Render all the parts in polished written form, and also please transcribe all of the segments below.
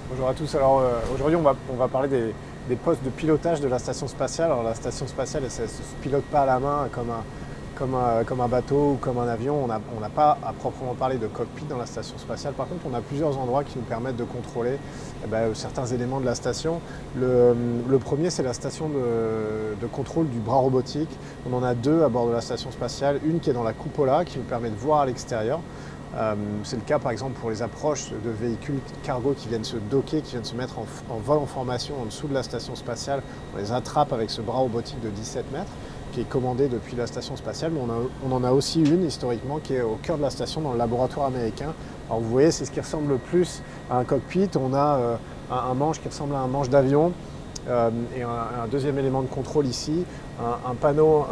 Bonjour à tous. Alors aujourd'hui on va parler des postes de pilotage de la station spatiale. Alors la station spatiale elle, ne se pilote pas à la main comme un bateau ou comme un avion. On n'a pas à proprement parler de cockpit dans la station spatiale. Par contre on a plusieurs endroits qui nous permettent de contrôler certains éléments de la station. Le premier c'est la station de contrôle du bras robotique. On en a deux à bord de la station spatiale. Une qui est dans la cupola qui nous permet de voir à l'extérieur. C'est le cas par exemple pour les approches de véhicules cargo qui viennent se docker, qui viennent se mettre en vol en formation en dessous de la station spatiale. On les attrape avec ce bras robotique de 17 mètres qui est commandé depuis la station spatiale. Mais on en a aussi une historiquement qui est au cœur de la station dans le laboratoire américain. Alors vous voyez, c'est ce qui ressemble le plus à un cockpit. On a un manche qui ressemble à un manche d'avion. Et un deuxième élément de contrôle ici, un panneau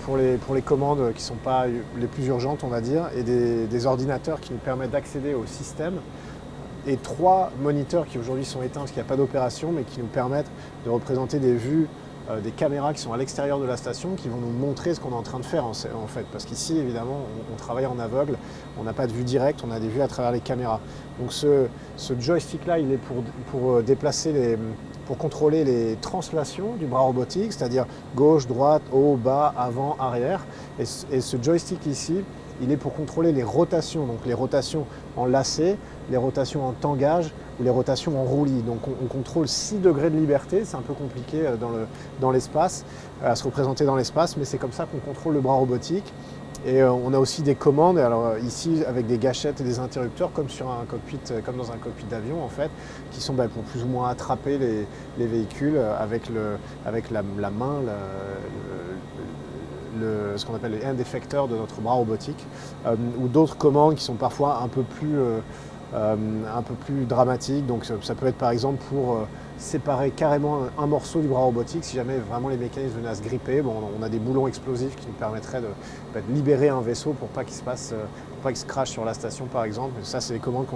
pour les commandes qui ne sont pas les plus urgentes, on va dire, et des ordinateurs qui nous permettent d'accéder au système, et trois moniteurs qui aujourd'hui sont éteints parce qu'il n'y a pas d'opération, mais qui nous permettent de représenter des vues des caméras qui sont à l'extérieur de la station, qui vont nous montrer ce qu'on est en train de faire en fait. Parce qu'ici, évidemment, on travaille en aveugle, on n'a pas de vue directe, on a des vues à travers les caméras. Donc ce joystick-là, il est pour déplacer pour contrôler les translations du bras robotique, c'est-à-dire gauche, droite, haut, bas, avant, arrière. Et ce joystick ici, il est pour contrôler les rotations, donc les rotations en lacet, les rotations en tangage ou les rotations en roulis. Donc on contrôle 6 degrés de liberté, c'est un peu compliqué dans l'espace, à se représenter dans l'espace, mais c'est comme ça qu'on contrôle le bras robotique. Et on a aussi des commandes, alors ici avec des gâchettes et des interrupteurs comme sur un cockpit, comme dans un cockpit d'avion en fait, qui sont pour plus ou moins attraper les véhicules avec la main, ce qu'on appelle les hand effecteurs de notre bras robotique, ou d'autres commandes qui sont parfois un peu plus dramatiques. Donc ça peut être par exemple pour séparer carrément un morceau du bras robotique si jamais vraiment les mécanismes venaient à se gripper. Bon, on a des boulons explosifs qui nous permettraient de libérer un vaisseau pour pas qu'il se crache sur la station par exemple. Et ça c'est des commandes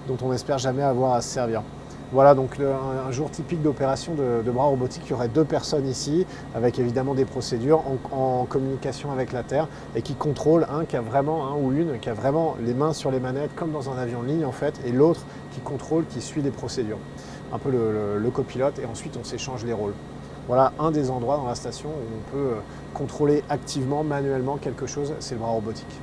dont on espère jamais avoir à se servir. Voilà donc un jour typique d'opération de bras robotique. Il y aurait deux personnes ici avec évidemment des procédures en communication avec la Terre et qui contrôle un qui a vraiment les mains sur les manettes comme dans un avion de ligne en fait, et l'autre qui contrôle, qui suit les procédures. Un peu le copilote, et ensuite on s'échange les rôles. Voilà un des endroits dans la station où on peut contrôler activement, manuellement quelque chose, c'est le bras robotique.